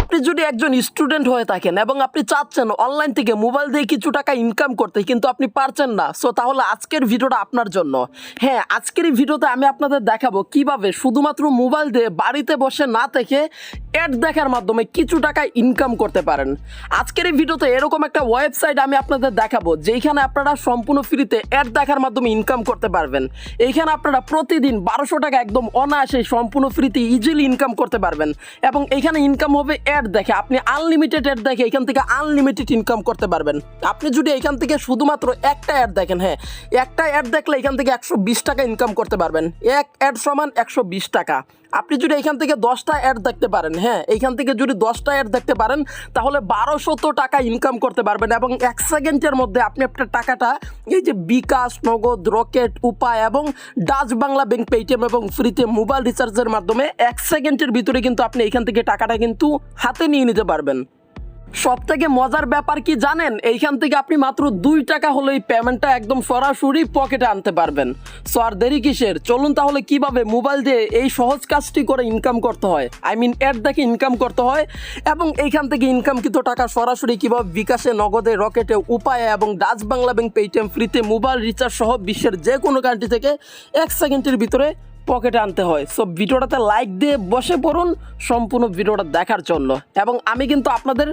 আপনি যদি একজন স্টুডেন্ট হয়ে থাকেন এবং আপনি চাচ্ছেন অনলাইন থেকে মোবাইল দিয়ে কিছু টাকা ইনকাম করতে, কিন্তু আপনি পারছেন না, সো তাহলে আজকের ভিডিওটা আপনার জন্য। হ্যাঁ, আজকের এই ভিডিওতে আমি আপনাদের দেখাবো কিভাবে শুধুমাত্র মোবাইল দিয়ে বাড়িতে বসে না থেকে অ্যাড দেখার মাধ্যমে কিছু টাকা ইনকাম করতে পারেন। আজকের এই ভিডিওতে এরকম একটা ওয়েবসাইট আমি আপনাদের দেখাবো যেখানে আপনারা সম্পূর্ণ ফ্রিতে অ্যাড দেখার মাধ্যমে ইনকাম করতে পারবেন। এইখানে আপনারা প্রতিদিন 1200 টাকা একদম অনায়াসে সম্পূর্ণ ফ্রিতে ইজিলি ইনকাম করতে পারবেন এবং এখানে ইনকাম হবে অ্যাড দেখে। আপনি আনলিমিটেড অ্যাড দেখে এখান থেকে আনলিমিটেড ইনকাম করতে পারবেন। আপনি যদি এখান থেকে শুধুমাত্র একটা অ্যাড দেখেন, হ্যাঁ একটা অ্যাড দেখলে এখান থেকে 120 টাকা ইনকাম করতে পারবেন। এক অ্যাড সমান 120 টাকা। আপনি যদি এখান থেকে 10টা অ্যাড দেখতে পারেন, হ্যাঁ এইখান থেকে যদি 10টা অ্যাড দেখতে পারেন তাহলে 1200 টাকা ইনকাম করতে পারবেন এবং 1 সেকেন্ডের মধ্যে আপনি আপনার টাকাটা এই যে বিকাশ, নগদ, রকেট, উপায় এবং ডাচ বাংলা ব্যাংক, পেটিএম এবং ফ্রিতে মোবাইল রিচার্জের মাধ্যমে 1 সেকেন্ডের ভিতরে কিন্তু আপনি এখান থেকে টাকাটা কিন্তু হাতে নিয়ে নিতে পারবেন। সব থেকে মজার ব্যাপার কি জানেন, এইখান থেকে আপনি মাত্র 2 টাকা হলেই পেমেন্টটা একদম সরাসরি পকেটে আনতে পারবেন। সো আর দেরি কিসের, চলুন তাহলে কিভাবে মোবাইল দিয়ে এই সহজ কাজটি করে ইনকাম করতে হয়, অ্যাড দেখে ইনকাম করতে হয় এবং এইখান থেকে ইনকামকৃত টাকা সরাসরি কিভাবে বিকাশে, নগদে, রকেটে, উপায়ে এবং ডাচ বাংলা ব্যাংক, পেটিএম ফ্রিতে মোবাইল রিচার্জ সহ বিশ্বের যে কোনো কান্ট্রি থেকে 1 সেকেন্ডের ভিতরে পকেটে আনতে হয়। সো ভিডিওটাতে লাইক দিয়ে বসে পড়ুন সম্পূর্ণ ভিডিওটা দেখার জন্য এবং আমি কিন্তু আপনাদের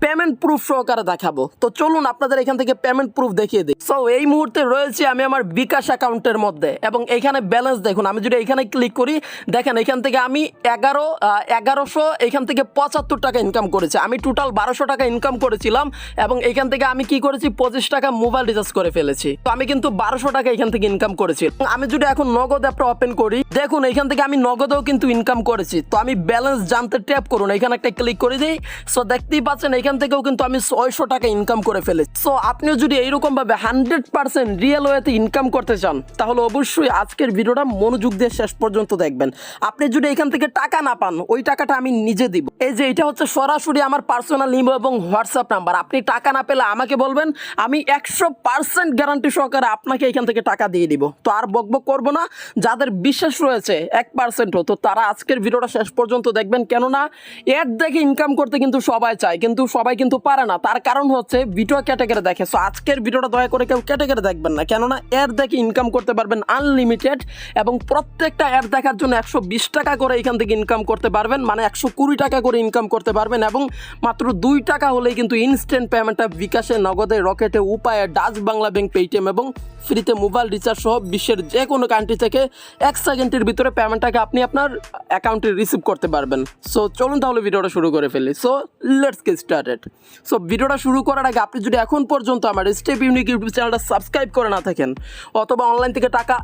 পেমেন্ট প্রুফ সহকারে দেখাবো। তো চলুন আপনাদের এখান থেকে পেমেন্ট প্রুফ দেখিয়ে দিই। সো এই মুহূর্তে রয়েছে আমি আমার বিকাশ অ্যাকাউন্টের মধ্যে এবং এখানে ব্যালেন্স দেখুন। আমি যদি এখানে ক্লিক করি, দেখেন এখান থেকে আমি 1100 এখান থেকে 75 টাকা ইনকাম করেছি। আমি টোটাল 1200 টাকা ইনকাম করেছিলাম এবং এখান থেকে আমি কি করেছি 25 টাকা মোবাইল রিচার্জ করে ফেলেছি। তো আমি কিন্তু 1200 টাকা এখান থেকে ইনকাম করেছি। আমি যদি এখন নগদ অ্যাপটা ওপেন করি, দেখুন এখান থেকে আমি নগদেও কিন্তু ইনকাম করেছি। তো আমি ব্যালেন্স জানতে ট্যাপ করুন, এখানে একটা ক্লিক করে দিই। সো দেখতেই পাচ্ছেন এখান থেকেও কিন্তু আমি 600 টাকা ইনকাম করে ফেলেছি। সো আপনিও যদি এইরকম ভাবে 100% রিয়েল ওয়েতে ইনকাম করতে চান তাহলে অবশ্যই আজকের ভিডিওটা মনোযোগ দিয়ে শেষ পর্যন্ত দেখবেন। আপনি যদি এখান থেকে টাকা না পান, ওই টাকাটা আমি নিজে দিব। এই যে এটা হচ্ছে সরাসরি আমার পার্সোনাল ইমেল এবং হোয়াটসঅ্যাপ নাম্বার। আপনি টাকা না পেলে আমাকে বলবেন, আমি 100% গ্যারান্টি সহকারে আপনাকে এখান থেকে টাকা দিয়ে দিব। তো আর বকবক করবো না, যাদের বিশ্বাস রয়েছে 1%ও, তো তারা আজকের ভিডিওটা শেষ পর্যন্ত দেখবেন। কেননা অ্যাড দেখে ইনকাম করতে কিন্তু সবাই চায়, কিন্তু সবাই কিন্তু পারে না। তার কারণ হচ্ছে ভিডিও ক্যাটাগরি দেখে। সো আজকের ভিডিওটা দয়া করে কেউ ক্যাটাগরি দেখবেন না, কেননা অ্যাড দেখে ইনকাম করতে পারবেন আনলিমিটেড এবং প্রত্যেকটা অ্যাড দেখার জন্য 120 টাকা করে এখান থেকে ইনকাম করতে পারবেন, মানে 120 টাকা করে ইনকাম করতে পারবেন এবং মাত্র 2 টাকা হলেই কিন্তু ইনস্ট্যান্ট পেমেন্টটা বিকাশে, নগদে, রকেটে, উপায়ে, ডাচ বাংলা ব্যাংক, পেটিএম এবং ফ্রিতে মোবাইল রিচার্জ সহ বিশ্বের যে কোনো কান্ট্রি থেকে 1 সেকেন্ডের ভিতরে পেমেন্টটাকে আপনি আপনার অ্যাকাউন্টে রিসিভ করতে পারবেন। সো চলুন তাহলে ভিডিওটা শুরু করে ফেলি। So let's get started. So ভিডিওটা শুরু করার আগে আপনি যদি এখন পর্যন্ত আমার স্টেপ ইউনিক ইউটিউব চ্যানেলটা সাবস্ক্রাইব করে না থাকেন অথবা অনলাইন থেকে টাকা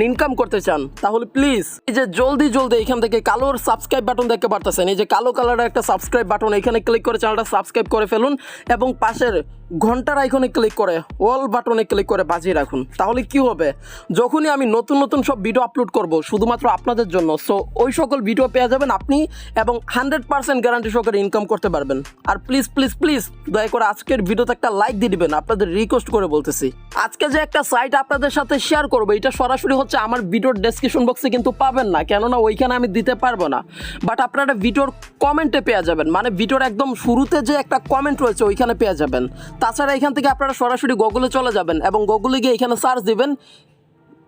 ইনকাম করতে চান, তাহলে প্লিজ এই যে জলদি এখান থেকে কালোর সাবস্ক্রাইব বাটন দেখতে পারতেছেন, এই যে কালো কালারের একটা সাবস্ক্রাইব বাটন, এখানে ক্লিক করে চ্যানেলটা সাবস্ক্রাইব করে ফেলুন এবং পাশের ঘন্টার আইকনে ক্লিক করে অল বাটনে ক্লিক করে বাজিয়ে রাখুন। তাহলে কি হবে, যখনই আমি নতুন সব ভিডিও আপলোড করব শুধুমাত্র আপনাদের জন্য, সো ওই সকল ভিডিও পেয়ে যাবেন আপনি এবং 100% গ্যারান্টি সহকারে ইনকাম করতে পারবেন। আর প্লিজ দয়া করে আজকের ভিডিওতে একটা লাইক দিয়ে দিবেন, আপনাদের রিকোয়েস্ট করে বলতেছি। আজকে যে একটা সাইট আপনাদের সাথে শেয়ার করবো, এটা সরাসরি হচ্ছে আমার ভিডিওর ডেসক্রিপশন বক্সে কিন্তু পাবেন না, কেননা ওইখানে আমি দিতে পারবো না, বাট আপনারা ভিডিওর কমেন্টে পেয়ে যাবেন, মানে ভিডিওর একদম শুরুতে যে একটা কমেন্ট রয়েছে ওইখানে পেয়ে যাবেন। তাছাড়া এখান থেকে আপনারা সরাসরি গুগলে চলে যাবেন এবং গুগলে গিয়ে এখানে সার্চ দিবেন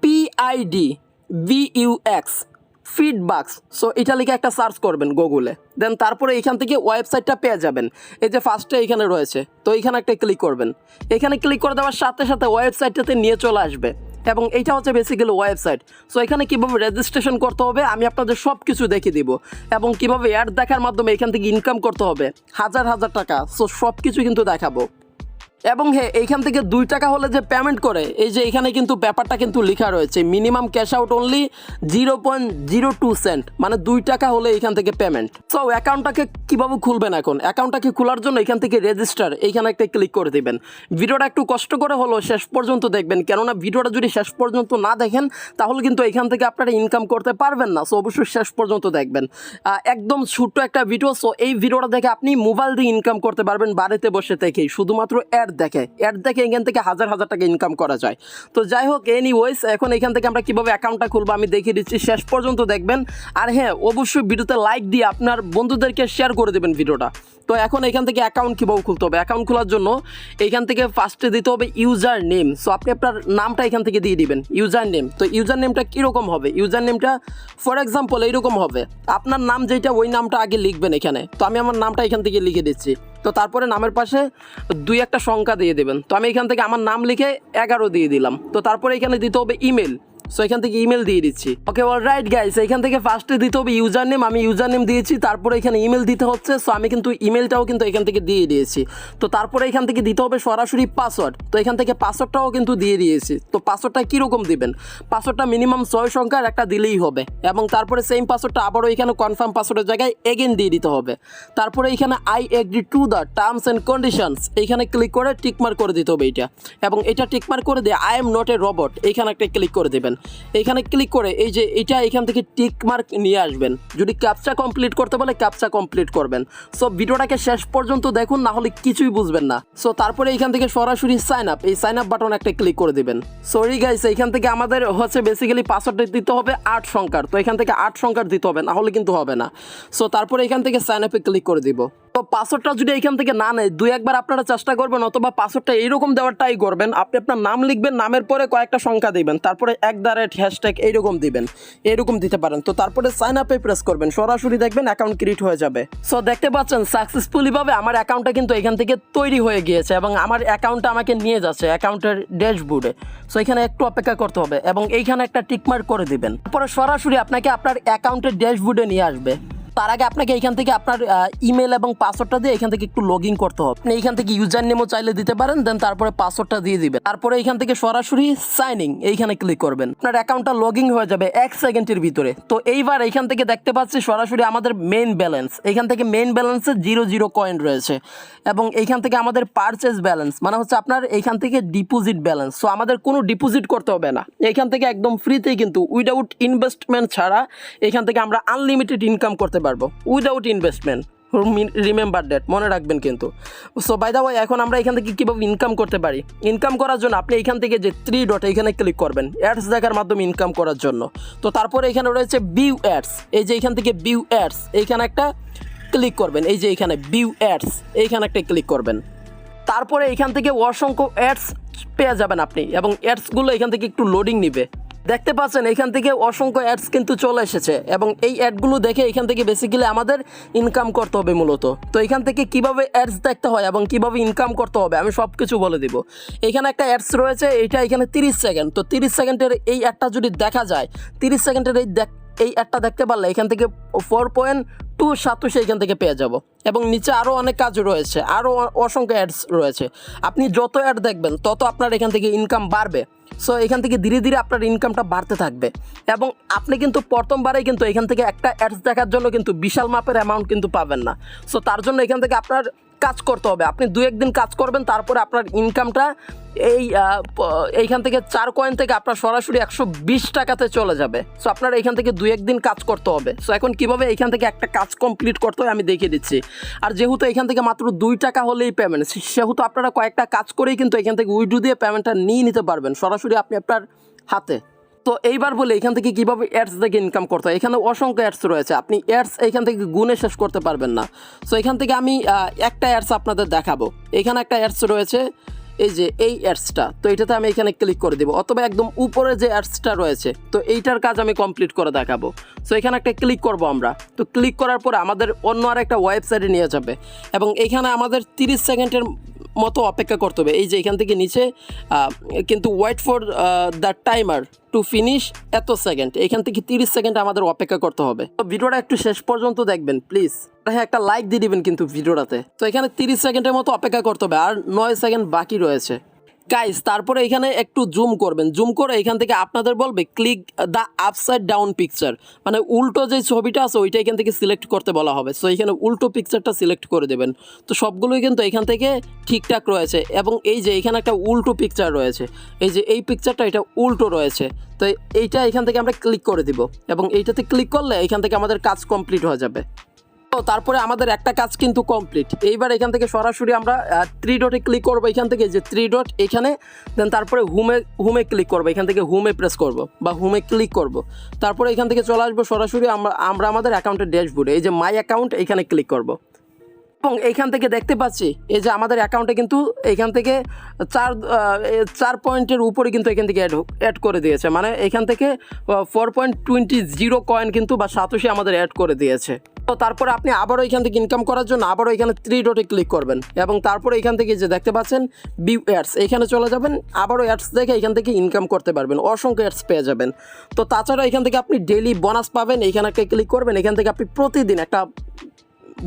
pidbux ফিডবাক্স। সো এটা লিখে একটা সার্চ করবেন গুগলে, দেন তারপরে এখান থেকে ওয়েবসাইটটা পেয়ে যাবেন। এই যে ফার্স্টে এখানে রয়েছে, তো এখানে একটা ক্লিক করবেন। এখানে ক্লিক করে দেওয়ার সাথে সাথে ওয়েবসাইটটাতে নিয়ে চলে আসবে এবং এইটা হচ্ছে বেসিক্যালি ওয়েবসাইট। সো এখানে কীভাবে রেজিস্ট্রেশন করতে হবে আমি আপনাদের সব কিছু দেখিয়ে দিব এবং কীভাবে অ্যাড দেখার মাধ্যমে এখান থেকে ইনকাম করতে হবে হাজার টাকা। সো সব কিছু কিন্তু দেখাবো এবং হ্যাঁ এইখান থেকে 2 টাকা হলে যে পেমেন্ট করে, এই যে এখানে কিন্তু ব্যাপারটা কিন্তু লেখা রয়েছে minimum cash out only 0.02 cent, মানে 2 টাকা হলে এখান থেকে পেমেন্ট। সো অ্যাকাউন্টটাকে কীভাবে খুলবেন, এখন অ্যাকাউন্টটাকে খোলার জন্য এখান থেকে রেজিস্টার এইখানে একটা ক্লিক করে দেবেন। ভিডিওটা একটু কষ্ট করে হলো শেষ পর্যন্ত দেখবেন, কেননা ভিডিওটা যদি শেষ পর্যন্ত না দেখেন তাহলে কিন্তু এখান থেকে আপনারা ইনকাম করতে পারবেন না। সো অবশ্যই শেষ পর্যন্ত দেখবেন, একদম ছোট্ট একটা ভিডিও। সো এই ভিডিওটা দেখে আপনি মোবাইল দিয়ে ইনকাম করতে পারবেন বাড়িতে বসে থেকেই শুধুমাত্র অ্যাড দেখে এখান থেকে হাজার হাজার টাকা ইনকাম করা যায়। তো যাই হোক, এনিওয়েজ এখন এখান থেকে আমরা কীভাবে অ্যাকাউন্টটা খুলবো আমি দেখিয়ে দিচ্ছি, শেষ পর্যন্ত দেখবেন। আর হ্যাঁ, অবশ্যই ভিডিওতে লাইক দিয়ে আপনার বন্ধুদেরকে শেয়ার করে দেবেন ভিডিওটা। তো এখন এখান থেকে অ্যাকাউন্ট কীভাবে খুলতে হবে, অ্যাকাউন্ট খোলার জন্য এইখান থেকে ফার্স্টে দিতে হবে ইউজার নেম। সো আপনি আপনার নামটা এখান থেকে দিয়ে দিবেন, ইউজার নেম। তো ইউজার নেমটা কীরকম হবে, ইউজার নেমটা ফর এক্সাম্পল এইরকম হবে, আপনার নাম যেটা ওই নামটা আগে লিখবেন এখানে। তো আমি আমার নামটা এখান থেকে লিখে দিচ্ছি। তো তারপরে নামের পাশে 2 একটা সংখ্যা দিয়ে দেবেন। তো আমি এখান থেকে আমার নাম লিখে 11 দিয়ে দিলাম। তো তারপরে এখানে দিতে হবে ইমেল। সো এখান থেকে ইমেল দিয়ে দিচ্ছি। ওকে, অলরাইট গাইস, এখান থেকে ফার্স্টে দিতে হবে ইউজার নেম। আমি ইউজার নেম দিয়েছি, তারপরে এখানে ইমেল দিতে হচ্ছে। সো আমি কিন্তু ইমেলটাও কিন্তু এখান থেকে দিয়ে দিয়েছি। তো তারপরে এখান থেকে দিতে হবে সরাসরি পাসওয়ার্ড। তো এখান থেকে পাসওয়ার্ডটাও কিন্তু দিয়ে দিয়েছি। তো পাসওয়ার্ডটা কীরকম দিবেন, পাসওয়ার্ডটা মিনিমাম 6 সংখ্যার একটা দিলেই হবে। এবং তারপরে সেম পাসওয়ার্ডটা আবারও এখানে কনফার্ম পাসওয়ার্ডের জায়গায় এগেন দিয়ে দিতে হবে। তারপরে এখানে I agree to the terms and conditions এইখানে ক্লিক করে টিকমার্ক করে দিতে হবে এইটা। এবং এটা টিকমার্ক করে দিয়ে I am not a robot এইখানে একটা ক্লিক করে দেবেন। এইখানে ক্লিক করে এই যে এটা এখান থেকে টিক মার্ক নিয়ে আসবেন। যদি ক্যাপচা কমপ্লিট করতে বলে ক্যাপচা কমপ্লিট করবেন। সো ভিডিওটাকে শেষ পর্যন্ত দেখুন, না হলে কিছুই বুঝবেন না। সো তারপরে এইখান থেকে সরাসরি সাইন আপ, এই সাইন আপ বাটন একটা ক্লিক করে দিবেন। সরি গাইস, এইখান থেকে আমাদের হচ্ছে বেসিক্যালি পাসওয়ার্ডটা দিতে হবে 8 সংখ্যার। তো এখান থেকে 8 সংখ্যার দিতে হবে, না হলে কিন্তু হবে না। সো তারপরে এখান থেকে সাইন আপে ক্লিক করে দিব। তো পাসওয়ার্ডটা যদি এখান থেকে না নেয় 2-1বার আপনারা চেষ্টা করবেন, অথবা পাসওয়ার্ডটা এইরকম দেওয়ার ট্রাই করবেন। আপনি আপনার নাম লিখবেন, নামের পরে কয়েকটা সংখ্যা দিবেন, তারপরে @ এইরকম দিবেন, এরকম দিতে পারেন। তো তারপরে সাইন আপে প্রেস করবেন, সরাসরি দেখবেন অ্যাকাউন্ট ক্রিয়েট হয়ে যাবে। সো দেখতে পাচ্ছেন সাকসেসফুলি ভাবে আমার অ্যাকাউন্টটা কিন্তু এখান থেকে তৈরি হয়ে গিয়েছে এবং আমার অ্যাকাউন্টটা আমাকে নিয়ে যাচ্ছে অ্যাকাউন্টের ড্যাশবোর্ডে। সো এখানে একটু অপেক্ষা করতে হবে এবং এইখানে একটা টিকমার্ক করে দিবেন। তারপরে সরাসরি আপনাকে আপনার অ্যাকাউন্টের ড্যাশবোর্ডে নিয়ে আসবে। তার আগে আপনাকে এখান থেকে আপনার ইমেল এবং পাসওয়ার্ডটা দিয়ে এখান থেকে একটু লগ ইন করতে হবে। আপনি এখান থেকে ইউজার নেমও চাইলে দিতে পারেন, দেন তারপরে পাসওয়ার্ডটা দিয়ে দিবেন। তারপরে এখান থেকে সরাসরি সাইনিং এইখানে ক্লিক করবেন। আপনার অ্যাকাউন্টটা লগ ইন হয়ে যাবে 1 সেকেন্ডের ভিতরে। তো এইবার এখান থেকে দেখতে পাচ্ছি সরাসরি আমাদের মেইন ব্যালেন্স। এখান থেকে মেইন ব্যালেন্সে 0 কয়েন রয়েছে এবং এইখান থেকে আমাদের পারচেজ ব্যালেন্স মানে হচ্ছে আপনার এইখান থেকে ডিপোজিট ব্যালেন্স। সো আমাদের কোনো ডিপোজিট করতে হবে না, এইখান থেকে একদম ফ্রিতেই কিন্তু উইদাউট ইনভেস্টমেন্ট ছাড়া এখান থেকে আমরা আনলিমিটেড ইনকাম করতে পারবো উইদাউট ইনভেস্টমেন্ট। রিমেম্বার দ্যাট, মনে রাখবেন কিন্তু। সো বাই দ্য ওয়ে, এখন আমরা এখান থেকে কীভাবে ইনকাম করতে পারি, ইনকাম করার জন্য আপনি এখান থেকে যে 3 ডট এখানে ক্লিক করবেন অ্যাডস দেখার মাধ্যমে ইনকাম করার জন্য। তো তারপরে এখানে রয়েছে ভিউ অ্যাডস, এই যে এখান থেকে ভিউ অ্যাডস এইখানে একটা ক্লিক করবেন। এই যে এখানে ভিউ অ্যাডস এইখানে একটা ক্লিক করবেন। তারপরে এখান থেকে অসংখ্য অ্যাডস পেয়ে যাবেন আপনি এবং অ্যাডসগুলো এখান থেকে একটু লোডিং নিবে। দেখতে পাচ্ছেন এখান থেকে অসংখ্য অ্যাডস কিন্তু চলে এসেছে এবং এই অ্যাডগুলো দেখে এখান থেকে বেসিক্যালি আমাদের ইনকাম করতে হবে মূলত। তো এখান থেকে কিভাবে অ্যাডস দেখতে হয় এবং কিভাবে ইনকাম করতে হবে আমি সব কিছু বলে দিব। এখানে একটা অ্যাডস রয়েছে, এটা এখানে 30 সেকেন্ড। তো 30 সেকেন্ডের এই অ্যাডটা যদি দেখা যায়, 30 সেকেন্ডের এই অ্যাডটা দেখতে পারলে এখান থেকে 4.27 এখান থেকে পেয়ে যাব। এবং নিচে আরও অনেক কাজ রয়েছে, আরও অসংখ্য অ্যাডস রয়েছে। আপনি যত অ্যাড দেখবেন তত আপনার এখান থেকে ইনকাম বাড়বে। সো এখান থেকে ধীরে ধীরে আপনার ইনকামটা বাড়তে থাকবে এবং আপনি কিন্তু প্রথমবারেই কিন্তু এখান থেকে একটা অ্যাডস দেখার জন্য কিন্তু বিশাল মাপের অ্যামাউন্ট কিন্তু পাবেন না। সো তার জন্য এখান থেকে আপনার কাজ করতে হবে। আপনি 2-1 দিন কাজ করবেন, তারপরে আপনার ইনকামটা এইখান থেকে 4 কয়েন থেকে আপনার সরাসরি 120 টাকাতে চলে যাবে। সো আপনার এইখান থেকে 2-1 দিন কাজ করতে হবে। সো এখন কীভাবে এইখান থেকে একটা কাজ কমপ্লিট করতে হয় আমি দেখিয়ে দিচ্ছি। আর যেহেতু এখান থেকে মাত্র 2 টাকা হলেই পেমেন্ট, সেহেতু আপনারা কয়েকটা কাজ করেই কিন্তু এখান থেকে উইথড্র দিয়ে পেমেন্টটা নিয়ে নিতে পারবেন সরাসরি আপনি আপনার হাতে। তো এইবার বলে এখান থেকে কীভাবে অ্যাডস থেকে ইনকাম করতে হয়। এখানে অসংখ্য অ্যাডস রয়েছে, আপনি অ্যাডস এখান থেকে গুণে শেষ করতে পারবেন না। সো এখান থেকে আমি একটা অ্যাডস আপনাদের দেখাবো। এখানে একটা অ্যাডস রয়েছে, এই যে এই অ্যাডসটা। তো এটাতে আমি এখানে ক্লিক করে দেবো, অথবা একদম উপরে যে অ্যাডসটা রয়েছে তো এইটার কাজ আমি কমপ্লিট করে দেখাবো। সো এখানে একটা ক্লিক করব আমরা। তো ক্লিক করার পরে আমাদের অন্য আর একটা ওয়েবসাইটে নিয়ে যাবে এবং এখানে আমাদের 30 সেকেন্ডের মতো অপেক্ষা করতে হবে। এই যে এখান থেকে নিচে কিন্তু wait for the timer to finish এত সেকেন্ড, এখান থেকে 30 সেকেন্ড আমাদের অপেক্ষা করতে হবে। তো ভিডিওটা একটু শেষ পর্যন্ত দেখবেন প্লিজ। হ্যাঁ, একটা লাইক দিয়ে দিবেন কিন্তু ভিডিওটাতে। তো এখানে 30 সেকেন্ডের মতো অপেক্ষা করতে হবে, আর 9 সেকেন্ড বাকি রয়েছে গাইস। তারপরে এখানে একটু জুম করবেন, জুম করে এখান থেকে আপনাদের বলবে click the upside down picture, মানে উল্টো যে ছবিটা আছে ওইটা এখান থেকে সিলেক্ট করতে বলা হবে। সো এখানে উল্টো পিকচারটা সিলেক্ট করে দেবেন। তো সবগুলোই কিন্তু এখান থেকে ঠিকঠাক রয়েছে এবং এই যে এখানে একটা উল্টো পিকচার রয়েছে, এই যে এই পিকচারটা এটা উল্টো রয়েছে। তো এইটা এখান থেকে আমরা ক্লিক করে দিব এবং এইটাতে ক্লিক করলে এখান থেকে আমাদের কাজ কমপ্লিট হয়ে যাবে। তো তারপরে আমাদের একটা কাজ কিন্তু কমপ্লিট। এইবার এখান থেকে সরাসরি আমরা 3 ডটে ক্লিক করবো, এখান থেকে যে 3 ডট এখানে, দেন তারপরে হোমে ক্লিক করবো, এখান থেকে হোমে প্রেস করব বা হোমে ক্লিক করব। তারপরে এখান থেকে চলে আসবো সরাসরি আমরা আমাদের অ্যাকাউন্টের ড্যাশবোর্ডে, এই যে মাই অ্যাকাউন্ট এখানে ক্লিক করব। এবং এইখান থেকে দেখতে পাচ্ছি এই যে আমাদের অ্যাকাউন্টে কিন্তু এখান থেকে 4 পয়েন্টের উপরে কিন্তু এখান থেকে অ্যাড করে দিয়েছে, মানে এখান থেকে 4.20 কয়েন কিন্তু বা সাতোশি আমাদের অ্যাড করে দিয়েছে। তো তারপরে আপনি আবারও এখান থেকে ইনকাম করার জন্য আবারও এখানে 3 ডটে ক্লিক করবেন এবং তারপরে এখান থেকে যে দেখতে পাচ্ছেন ভিউ অ্যাডস, এখানে চলে যাবেন, আবারও অ্যাডস দেখে এখান থেকে ইনকাম করতে পারবেন, অসংখ্য অ্যাডস পেয়ে যাবেন। তো তাছাড়া এখান থেকে আপনি ডেইলি বোনাস পাবেন, এখানে একটা ক্লিক করবেন, এখান থেকে আপনি প্রতিদিন একটা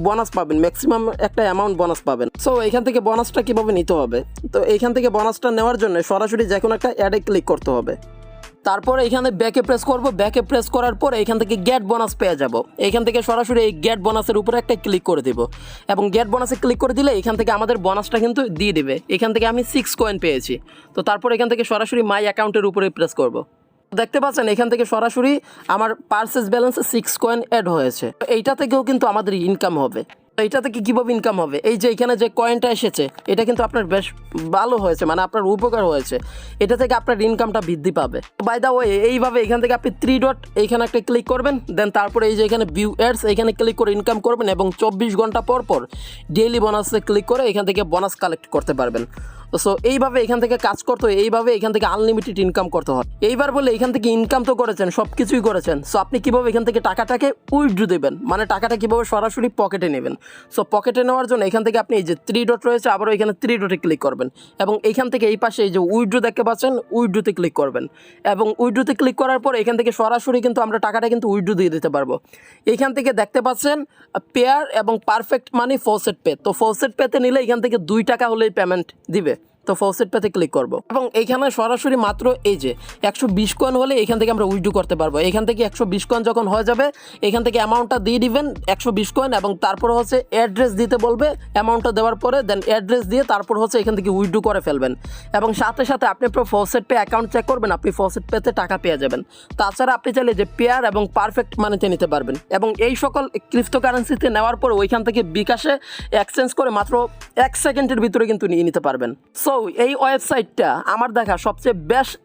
বোনাস পাবেন, ম্যাক্সিমাম একটা অ্যামাউন্ট বোনাস পাবেন। সো এখান থেকে বোনাসটা কীভাবে নিতে হবে, তো এখান থেকে বোনাসটা নেওয়ার জন্য সরাসরি যে কোনো একটা অ্যাডে ক্লিক করতে হবে। তারপরে এখানে ব্যাকে প্রেস করব, ব্যাকে প্রেস করার পর এখান থেকে গেট বোনাস পেয়ে যাব। এখান থেকে সরাসরি এই গেট বোনাসের উপরে একটা ক্লিক করে দেব এবং গেট বোনাসে ক্লিক করে দিলে এখান থেকে আমাদের বোনাসটা কিন্তু দিয়ে দেবে। এখান থেকে আমি 6 কয়েন পেয়েছি। তো তারপর এখান থেকে সরাসরি মাই অ্যাকাউন্টের উপরে প্রেস করব। দেখতে পাচ্ছেন এখান থেকে সরাসরি আমার পার্সেস ব্যালেন্সে 6 কয়েন অ্যাড হয়েছে। এইটা থেকেও কিন্তু আমাদের ইনকাম হবে। এইটা থেকে কীভাবে ইনকাম হবে, এই যে এখানে যে কয়েনটা এসেছে এটা কিন্তু আপনার বেশ ভালো হয়েছে, মানে আপনার উপকার হয়েছে, এটা থেকে আপনার ইনকামটা বৃদ্ধি পাবে। বাই দ্য ওয়ে এইভাবে এখান থেকে আপনি 3 ডট এইখানে একটা ক্লিক করবেন, দেন তারপরে এই যে এখানে ভিউ অ্যাডস এখানে ক্লিক করে ইনকাম করবেন এবং 24 ঘন্টা পর পর ডেইলি বোনাসে ক্লিক করে এখান থেকে বোনাস কালেক্ট করতে পারবেন। সো এইভাবে এখান থেকে কাজ করতে হয়, এইভাবে এখান থেকে আনলিমিটেড ইনকাম করতে হয়। এইবার বলে এখান থেকে ইনকাম তো করেছেন, সব কিছুই করেছেন, সো আপনি কীভাবে এখান থেকে টাকাটাকে উইথড্র দেবেন, মানে টাকাটা কীভাবে সরাসরি পকেটে নেবেন। সো পকেটে নেওয়ার জন্য এখান থেকে আপনি এই যে 3 ডট রয়েছে আবারও এখানে 3 ডটে ক্লিক করবেন এবং এইখান থেকে এই পাশে এই যে উইথড্র দেখতে পাচ্ছেন, উইথড্রতে ক্লিক করবেন এবং উইথড্রতে ক্লিক করার পর এখান থেকে সরাসরি কিন্তু আমরা টাকাটা কিন্তু উইথড্র দিয়ে দিতে পারবো। এইখান থেকে দেখতে পাচ্ছেন পেয়ার এবং পারফেক্ট মানি ফোরসেট পে, তো ফোরসেট পেতে নিলে এখান থেকে 2 টাকা হলেই পেমেন্ট দিবে। তো ফোরসেট পেতে ক্লিক করব এবং এইখানে সরাসরি মাত্র এই যে 120 কয়েন হলে এখান থেকে আমরা উইথড্র করতে পারবো। এখান থেকে 120 কয়েন যখন হয়ে যাবে এখান থেকে অ্যামাউন্টটা দিয়ে দিবেন 120 কয়েন এবং তারপর হচ্ছে অ্যাড্রেস দিতে বলবে, অ্যামাউন্টটা দেওয়ার পরে দেন অ্যাড্রেস দিয়ে তারপর হচ্ছে এখান থেকে উইথড্র করে ফেলবেন এবং সাথে সাথে আপনি আপনার ফোরসেট পে অ্যাকাউন্ট চেক করবেন, আপনি ফোরসেট পেতে টাকা পেয়ে যাবেন। তাছাড়া আপনি চাইলে যে পেয়ার এবং পারফেক্ট মানিতে নিতে পারবেন এবং এই সকল ক্রিপ্টোকারেন্সিতে নেওয়ার পর ওইখান থেকে বিকাশে এক্সচেঞ্জ করে মাত্র 1 সেকেন্ডের ভিতরে কিন্তু নিয়ে নিতে পারবেন। সো এই ওয়েবসাইটটা আমার দেখা সবচেয়ে বেস্ট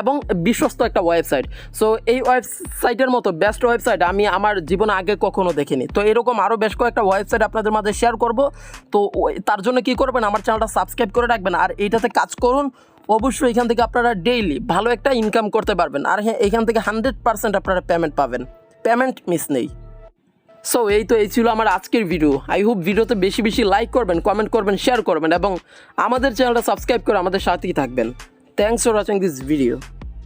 এবং বিশ্বস্ত একটা ওয়েবসাইট। সো এই ওয়েবসাইটের মতো বেস্ট ওয়েবসাইট আমি আমার জীবনে আগে কখনো দেখিনি। তো এরকম আরও বেশ কয়েকটা ওয়েবসাইট আপনাদের মাঝে শেয়ার করব। তো তার জন্য কি করবেন, আমার চ্যানেলটা সাবস্ক্রাইব করে রাখবেন আর এইটাতে কাজ করুন। অবশ্যই এখান থেকে আপনারা ডেইলি ভালো একটা ইনকাম করতে পারবেন আর হ্যাঁ এখান থেকে 100% আপনারা পেমেন্ট পাবেন, পেমেন্ট মিস নেই। সো এই ছিল আমার আজকের ভিডিও। আই হোপ ভিডিওতে বেশি বেশি লাইক করবেন, কমেন্ট করবেন, শেয়ার করবেন এবং আমাদের চ্যানেলটা সাবস্ক্রাইব করে আমাদের সাথেই থাকবেন। Thanks for watching this video.